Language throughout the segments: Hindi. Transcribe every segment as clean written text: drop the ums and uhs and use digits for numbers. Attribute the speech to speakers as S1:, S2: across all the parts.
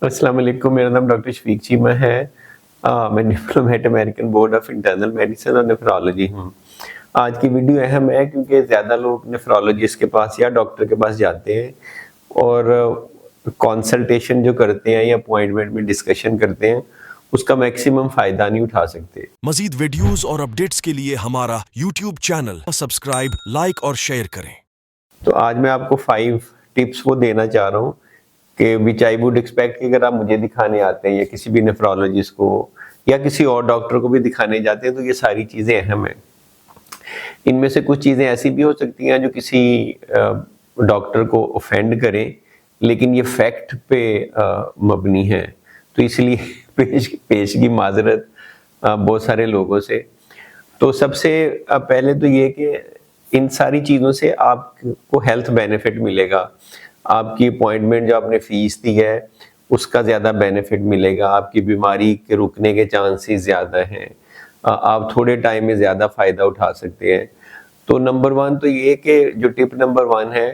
S1: अस्सलाम वालेकुम, मेरा नाम डॉक्टर शफीक चीमा है। मैं diplomat American board of internal medicine और नेफ्रोलॉजी हूँ। आज की वीडियो अहम है क्योंकि ज़्यादा लोग नेफ्रोलॉजिस्ट के पास या डॉक्टर के पास जाते हैं और कंसल्टेशन जो करते हैं या अपॉइंटमेंट में डिस्कशन करते हैं, उसका मैक्सिमम फ़ायदा नहीं उठा सकते।
S2: मजीद वीडियोस और अपडेट्स के लिए हमारा YouTube चैनल सब्सक्राइब, लाइक और शेयर करें।
S1: तो आज मैं आपको 5 टिप्स वो देना चाह रहा हूँ कि विच आई वुड एक्सपेक्ट कि अगर आप मुझे दिखाने आते हैं या किसी भी नेफ्रोलॉजिस्ट को या किसी और डॉक्टर को भी दिखाने जाते हैं तो ये सारी चीज़ें अहम हैं। इनमें से कुछ चीज़ें ऐसी भी हो सकती हैं जो किसी डॉक्टर को ऑफेंड करें, लेकिन ये फैक्ट पे मबनी है, तो इसलिए पेशगी माजरत बहुत सारे लोगों से। तो सबसे पहले तो ये कि इन सारी चीज़ों से आपको हेल्थ बेनिफिट मिलेगा। आपकी अपॉइंटमेंट जो आपने फीस दी है उसका ज़्यादा बेनिफिट मिलेगा, आपकी बीमारी के रुकने के चांसेस ज़्यादा हैं, आप थोड़े टाइम में ज़्यादा फ़ायदा उठा सकते हैं। तो नंबर 1 तो ये कि जो टिप नंबर 1 है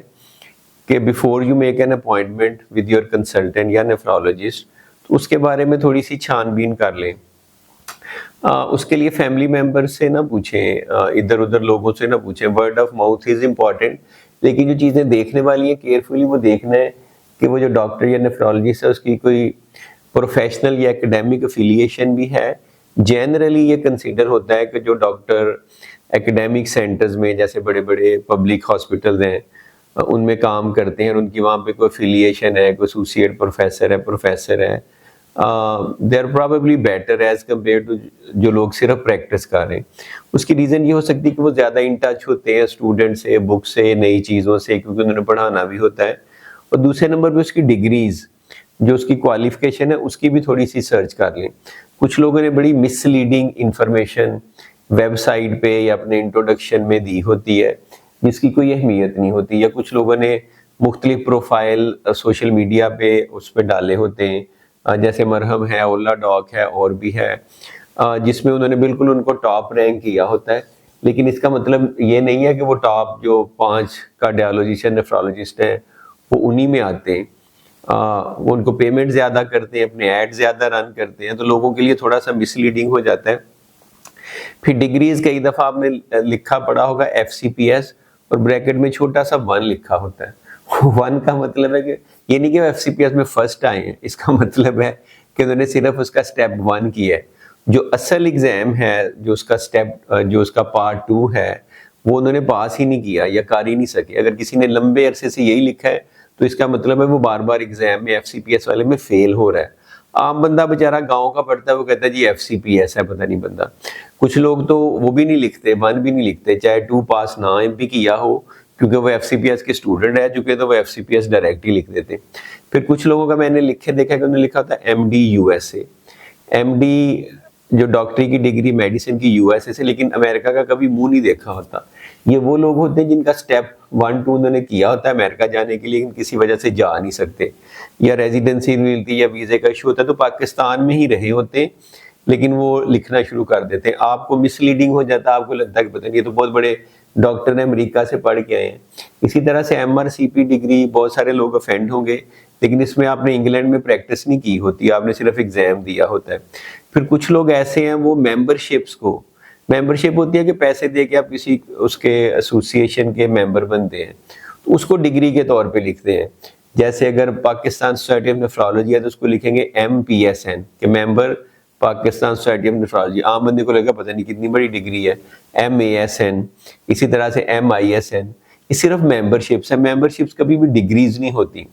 S1: कि before you make an appointment with your consultant या नेफ्रोलॉजिस्ट, तो उसके बारे में थोड़ी सी छानबीन कर लें। उसके लिए फैमिली मेंबर से ना पूछें, इधर उधर लोगों से ना पूछें। Word of mouth is important, लेकिन जो चीज़ें देखने वाली हैं केयरफुली वो देखना है कि वो जो डॉक्टर या नेफ्रोलॉजिस्ट है उसकी कोई प्रोफेशनल या एकेडमिक एफिलिएशन भी है। जनरली ये कंसीडर होता है कि जो डॉक्टर एकेडमिक सेंटर्स में, जैसे बड़े बड़े पब्लिक हॉस्पिटल्स हैं, उनमें काम करते हैं और उनकी वहाँ पे कोई एफिलिएशन है, कोई एसोसिएट प्रोफेसर है, they are probably better as compare to जो लोग सिर्फ प्रैक्टिस कर रहे हैं। उसकी रीज़न ये हो सकती है कि वो ज़्यादा इन टच होते हैं स्टूडेंट से, बुक से, नई चीज़ों से, क्योंकि उन्होंने पढ़ाना भी होता है। और दूसरे नंबर पे उसकी डिग्रीज, जो उसकी क्वालिफिकेशन है, उसकी भी थोड़ी सी सर्च कर लें। कुछ लोगों ने बड़ी मिसलीडिंग इंफॉर्मेशन वेबसाइट पे या अपने इंट्रोडक्शन में दी होती है जिसकी कोई अहमियत नहीं होती, या कुछ लोगों ने मुख्तलिफ प्रोफाइल सोशल मीडिया पे उस पर डाले होते हैं, जैसे मरहम है, ओला डॉक है और भी है, जिसमें उन्होंने बिल्कुल उनको टॉप रैंक किया होता है। लेकिन इसका मतलब ये नहीं है कि वो टॉप जो 5 कार्डियोलॉजिस्ट या नेफ्रोलॉजिस्ट हैं वो उन्हीं में आते हैं। वो उनको पेमेंट ज़्यादा करते हैं, अपने ऐड ज़्यादा रन करते हैं, तो लोगों के लिए थोड़ा सा मिसलीडिंग हो जाता है। फिर डिग्रीज कई दफ़ा आपने लिखा पढ़ा होगा FCPS और ब्रैकेट में छोटा सा 1 लिखा होता है। 1 का मतलब है कि ये नहीं कि वो FCPS में फर्स्ट आए हैं, इसका मतलब है कि उन्होंने सिर्फ उसका स्टेप 1 किया है। जो असल एग्जाम है, जो उसका पार्ट 2 है, वो उन्होंने पास ही नहीं किया या कर ही नहीं सके। अगर किसी ने लंबे अरसे से यही लिखा है तो इसका मतलब है वो बार बार एग्जाम में FCPS वाले में फेल हो रहा है। आम बंदा बेचारा गांव का पढ़ता है, वो कहता है जी FCPS है, पता नहीं बंदा। कुछ लोग तो वो भी नहीं लिखते, 1 भी नहीं लिखते, चाहे 2 पास ना भी किया हो, क्योंकि वो FCPS के स्टूडेंट रह चुके तो वो FCPS डायरेक्ट ही लिख देते। फिर कुछ लोगों का मैंने लिखे देखा कि उन्होंने लिखा होता है MD USA। MD जो डॉक्टरी की डिग्री मेडिसिन की USA से, लेकिन अमेरिका का कभी मुंह नहीं देखा होता। ये वो लोग होते हैं जिनका स्टेप 1 2 उन्होंने किया होता है अमेरिका जाने के लिए, लेकिन किसी वजह से जा नहीं सकते, या रेजिडेंसी मिलती है या वीज़े का इशू होता है, तो पाकिस्तान में ही रहे होते हैं, लेकिन वो लिखना शुरू कर देते हैं। आपको मिसलीडिंग हो जाता है, आपको लगता है कि पता नहीं ये तो बहुत बड़े डॉक्टर ने अमेरिका से पढ़ के आए हैं। इसी तरह से MRCP डिग्री बहुत सारे लोग ऑफेंड होंगे, लेकिन इसमें आपने इंग्लैंड में प्रैक्टिस नहीं की होती, आपने सिर्फ एग्जाम दिया होता है। फिर कुछ लोग ऐसे हैं, वो मेंबरशिप होती है कि पैसे दे के आप किसी उसके एसोसिएशन के मेंबर बनते हैं, तो उसको डिग्री के तौर पे लिखते हैं। जैसे अगर पाकिस्तान सोसाइटी ऑफ नेफ्रोलॉजी है तो उसको लिखेंगे MPSN के member Pakistan society of nephrology. आम बंदे को लगेगा पता नहीं कितनी बड़ी डिग्री है, MASN, इसी तरह से MISN। ये सिर्फ मेंबरशिप्स है, मेंबरशिप्स कभी भी डिग्रीज नहीं होती।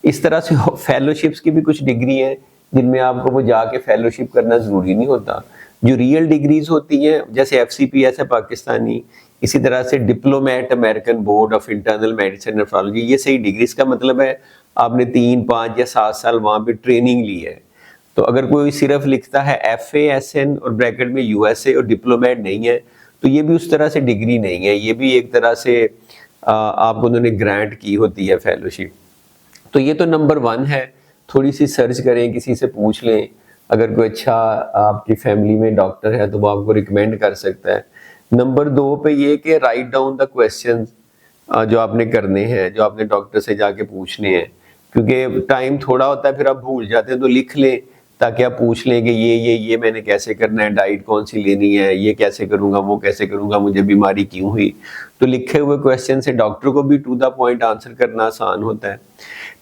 S1: इस तरह से फेलोशिप्स की भी कुछ डिग्री है जिनमें आपको वो जाके फेलोशिप करना ज़रूरी नहीं होता। जो रियल डिग्रीज होती हैं, जैसे FCPS है पाकिस्तानी, इसी तरह से diplomat American board of internal medicine nephrology, ये सही डिग्रीज का मतलब है आपने 3 5 या 7 साल वहाँ पे ट्रेनिंग ली है। तो अगर कोई सिर्फ लिखता है FASN और ब्रैकेट में USA और डिप्लोमेट नहीं है, तो ये भी उस तरह से डिग्री नहीं है, ये भी एक तरह से आपको उन्होंने ग्रांट की होती है फेलोशिप। तो ये तो नंबर 1 है। थोड़ी सी सर्च करें, किसी से पूछ लें, अगर कोई अच्छा आपकी फैमिली में डॉक्टर है तो वो आपको रिकमेंड कर सकता है। नंबर 2 पे ये कि राइट डाउन द क्वेश्चन जो आपने करने हैं, जो आपने डॉक्टर से जाके पूछने हैं। क्योंकि टाइम थोड़ा होता है, फिर आप भूल जाते हैं, तो लिख लें ताकि आप पूछ लें कि ये मैंने कैसे करना है, डाइट कौन सी लेनी है, ये कैसे करूंगा, वो कैसे करूंगा, मुझे बीमारी क्यों हुई। तो लिखे हुए क्वेश्चन से डॉक्टर को भी टू द पॉइंट आंसर करना आसान होता है।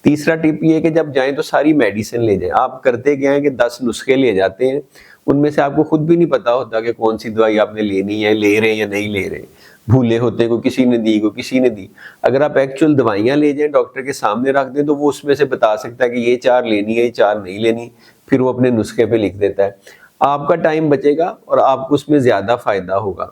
S1: तीसरा टिप ये है कि जब जाएं तो सारी मेडिसिन ले जाएं। आप करते क्या है कि 10 नुस्खे ले जाते हैं, उनमें से आपको खुद भी नहीं पता होता कि कौन सी दवाई आपने लेनी है, ले रहे हैं या नहीं ले रहे, भूले होते हैं, कोई किसी ने दी, कोई किसी ने दी। अगर आप एक्चुअल दवाइयाँ ले जाएं, डॉक्टर के सामने रख दें, तो वो उसमें से बता सकता है कि ये 4 लेनी है, ये 4 नहीं लेनी, फिर वो अपने नुस्खे पे लिख देता है। आपका टाइम बचेगा और आपको उसमें ज्यादा फायदा होगा।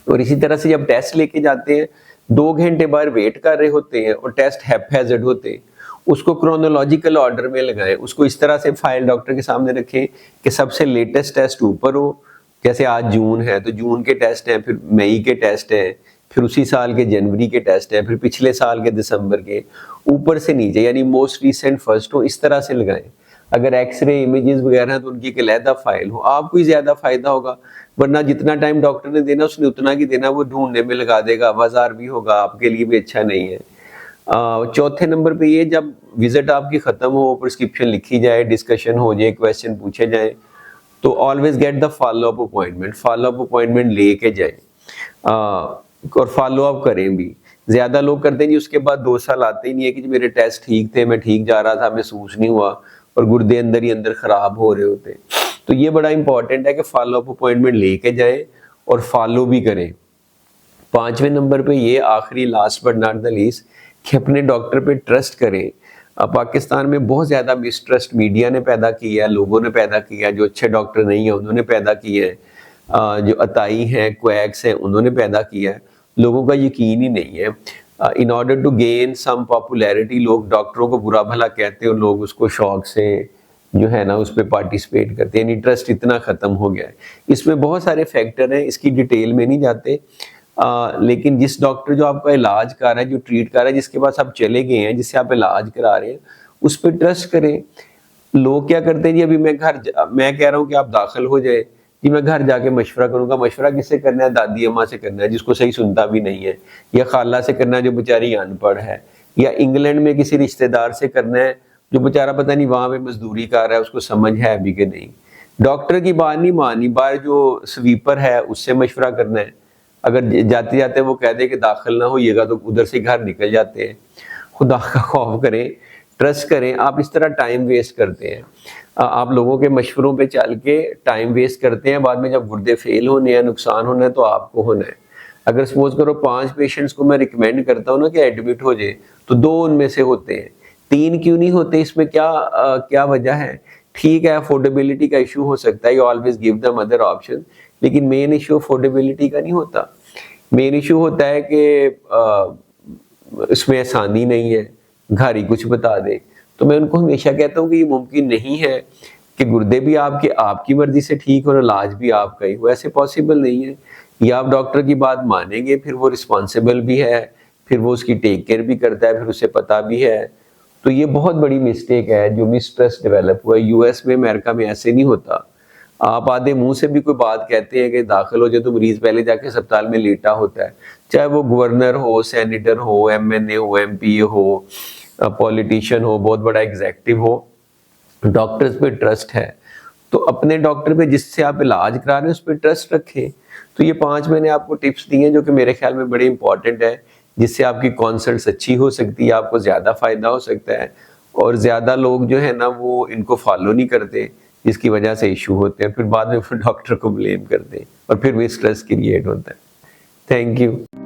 S1: और इसी तरह से जब टेस्ट लेके जाते हैं, 2 घंटे बाद वेट कर रहे होते हैं और टेस्ट हैप्पैज़ार्ड होते हैं, उसको क्रोनोलॉजिकल ऑर्डर में लगाएं। उसको इस तरह से फाइल डॉक्टर के सामने रखें कि सबसे लेटेस्ट टेस्ट ऊपर हो। जैसे आज जून है तो जून के टेस्ट हैं, फिर मई के टेस्ट हैं, फिर उसी साल के जनवरी के टेस्ट हैं, फिर पिछले साल के दिसंबर के, ऊपर से नीचे यानी मोस्ट रिसेंट फर्स्ट हो, इस तरह से लगाएं। अगर एक्सरे इमेजेस वगैरह तो उनकी एक अलहदा फाइल हो, आपको ही ज्यादा फायदा होगा। वरना जितना टाइम डॉक्टर ने देना उसने उतना ही देना, वो ढूंढने में लगा देगा, बाजार भी होगा, आपके लिए भी अच्छा नहीं है। चौथे नंबर पे ये, जब विजिट आपकी खत्म हो, प्रिस्क्रिप्शन लिखी जाए, डिस्कशन हो जाए, क्वेश्चन पूछे जाए, तो always get the follow up appointment. Follow up appointment लेके जाए और फॉलो अप करें भी। ज्यादा लोग करते हैं जी, उसके बाद 2 साल आते ही नहीं है कि मेरे टेस्ट ठीक थे, मैं ठीक जा रहा था, महसूस नहीं हुआ, और गुर्दे अंदर ही अंदर खराब हो रहे होते हैं। तो ये बड़ा इंपॉर्टेंट है कि फॉलो अप अपॉइंटमेंट लेके जाए और फॉलो भी करें। 5वें नंबर पे ये आखिरी, last but not the least, कि अपने डॉक्टर पे ट्रस्ट करें। पाकिस्तान में बहुत ज़्यादा मिसट्रस्ट मीडिया ने पैदा किया है, लोगों ने पैदा किया है, जो अच्छे डॉक्टर नहीं है उन्होंने पैदा किया है, जो अताई हैं, क्वैक्स हैं, उन्होंने पैदा किया है। लोगों का यकीन ही नहीं है। In order to gain some popularity लोग डॉक्टरों को बुरा भला कहते हैं और लोग उसको शौक से जो है ना उस पर पार्टिसिपेट करते हैं। इंटरेस्ट इतना ख़त्म हो गया है। इसमें बहुत सारे फैक्टर हैं, इसकी डिटेल में नहीं जाते। लेकिन जिस डॉक्टर जो आपका इलाज कर रहा है, जो ट्रीट कर रहा है, जिसके पास आप चले गए हैं, जिससे आप इलाज करा रहे हैं, उस पर ट्रस्ट करें। लोग क्या करते हैं जी, अभी मैं कह रहा हूँ कि आप दाखिल हो जाए जी, मैं घर जाके मशवरा करूंगा। मशवरा किससे करना है? दादी अम्मा से करना है, जिसको सही सुनता भी नहीं है, या खाला से करना है जो बेचारी अनपढ़ है, या इंग्लैंड में किसी रिश्तेदार से करना है जो बेचारा पता नहीं वहां पे मजदूरी कर रहा है, उसको समझ है अभी कि नहीं। डॉक्टर की बात नहीं माननी, बाहर जो स्वीपर है उससे मशवरा करना है। अगर जाते जाते वो कह दे कि दाखिल ना होइएगा तो उधर से घर निकल जाते हैं। खुदा का खौफ करें, ट्रस्ट करें। आप इस तरह टाइम वेस्ट करते हैं, आप लोगों के मशवरों पे चल के टाइम वेस्ट करते हैं। बाद में जब गुर्दे फेल होने हैं, नुकसान होना है, तो आपको होना है। अगर सपोज करो 5 पेशेंट्स को मैं रिकमेंड करता हूँ ना कि एडमिट हो जाए, तो 2 उनमें से होते हैं, 3 क्यों नहीं होते? इसमें क्या वजह है? ठीक है, अफोर्डेबिलिटी का इशू हो सकता है, you always give them other option, लेकिन मेन इशू अफोर्डेबिलिटी का नहीं होता। मेन इशू होता है कि इसमें आसानी नहीं है, घर ही कुछ बता दे। तो मैं उनको हमेशा कहता हूँ कि ये मुमकिन नहीं है कि गुर्दे भी आपकी मर्जी से ठीक हो और इलाज भी आपका ही हो, ऐसे पॉसिबल नहीं है। या आप डॉक्टर की बात मानेंगे, फिर वो रिस्पॉन्सिबल भी है, फिर वो उसकी टेक केयर भी करता है, फिर उसे पता भी है। तो ये बहुत बड़ी मिस्टेक है जो मिसट्रस्ट डेवलप हुआ है। यूएस में, अमेरिका में ऐसे नहीं होता। आप आधे मुंह से भी कोई बात कहते हैं कि दाखिल हो जाए, तो मरीज पहले जाके अस्पताल में लेटा होता है, चाहे वो गवर्नर हो, सेनेटर हो, एमएनए हो, एमपी हो, पॉलिटिशियन हो, बहुत बड़ा एग्जेक्टिव हो। डॉक्टर्स पे ट्रस्ट है, तो अपने डॉक्टर पे जिससे आप इलाज करा रहे हैं उस पर ट्रस्ट रखें। तो ये 5 मैंने आपको टिप्स दिए हैं जो कि मेरे ख्याल में बड़े इंपॉर्टेंट है, जिससे आपकी कंसल्ट्स अच्छी हो सकती है, आपको ज्यादा फायदा हो सकता है। और ज्यादा लोग जो है ना वो इनको फॉलो नहीं करते, जिसकी वजह से इशू होते हैं, फिर बाद में डॉक्टर को ब्लेम करते हैं और फिर भी स्ट्रेस क्रिएट होता है। Thank you.